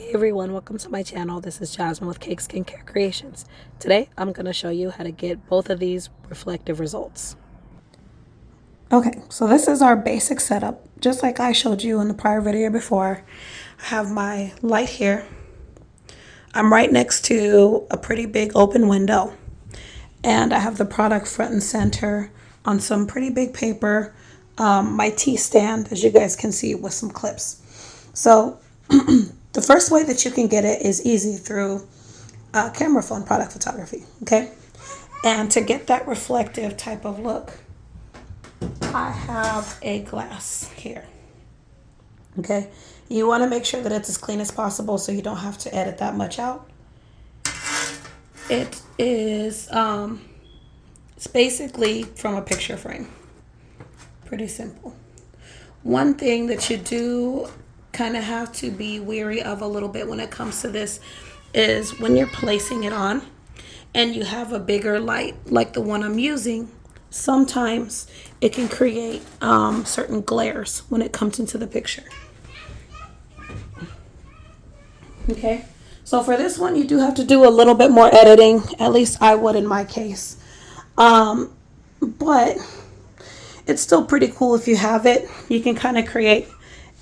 Hey everyone, welcome to my channel. This is Jasmine with Cake Skincare Creations. Today I'm going to show you how to get both of these reflective results. Okay, so this is our basic setup. Just like I showed you in the prior video before, I have my light here. I'm right next to a pretty big open window. And I have the product front and center on some pretty big paper. My tea stand, as you guys can see, with some clips. So the first way that you can get it is easy through camera phone product photography, okay? And to get that reflective type of look, I have a glass here, okay? You want to make sure that it's as clean as possible so you don't have to edit that much out. It is, it's basically from a picture frame. Pretty simple. One thing that you do kind of have to be wary of a little bit when it comes to this is when you're placing it on and you have a bigger light like the one I'm using, sometimes it can create certain glares when it comes into the picture. Okay, so for this one you do have to do a little bit more editing, at least I would in my case, but it's still pretty cool if you have it. You can kind of create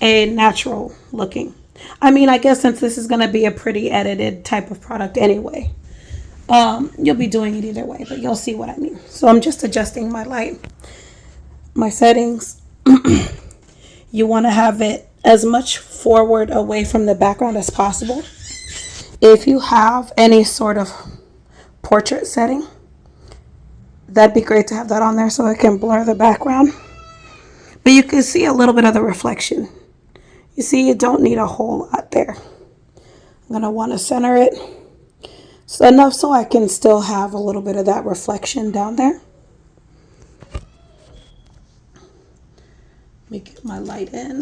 a natural looking. I mean, I guess since this is going to be a pretty edited type of product anyway, you'll be doing it either way, but you'll see what I mean. So I'm just adjusting my light, my settings. You want to have it as much forward away from the background as possible. If you have any sort of portrait setting, that'd be great to have that on there so it can blur the background. But you can see a little bit of the reflection. You see, you don't need a whole lot there. I'm going to want to center it so enough so I can still have a little bit of that reflection down there. Let me get my light in.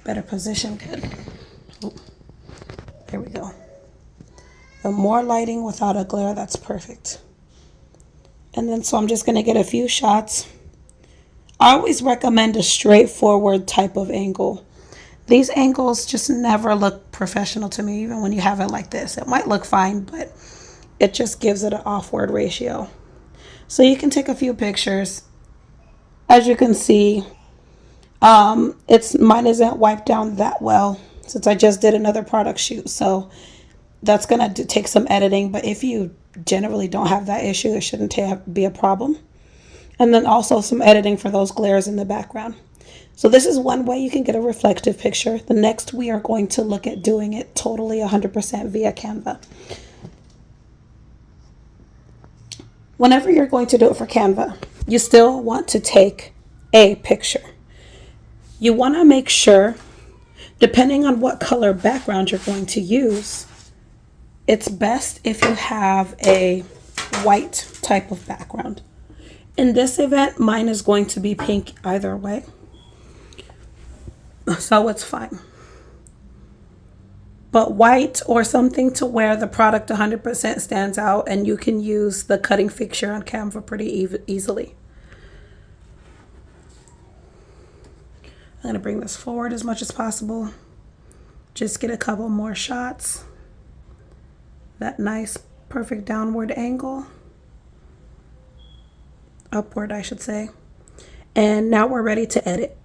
Better position, good. Oh, there we go. The more lighting without a glare, that's perfect. And then so I'm just going to get a few shots. I always recommend a straightforward type of angle. These angles just never look professional to me, even when you have it like this. It might look fine, but it just gives it an offward ratio. So you can take a few pictures. As you can see, mine isn't wiped down that well since I just did another product shoot. So that's going to take some editing, but if you generally don't have that issue, it shouldn't be a problem. And then also some editing for those glares in the background. So this is one way you can get a reflective picture. The next, we are going to look at doing it totally 100% via Canva. Whenever you're going to do it for Canva, you still want to take a picture. You want to make sure, depending on what color background you're going to use, it's best if you have a white type of background. In this event, mine is going to be pink either way, so it's fine. But white or something to where the product 100% stands out and you can use the cutting fixture on Canva pretty easily. I'm going to bring this forward as much as possible. Just get a couple more shots. That nice, perfect downward angle. Upward, I should say. And now we're ready to edit.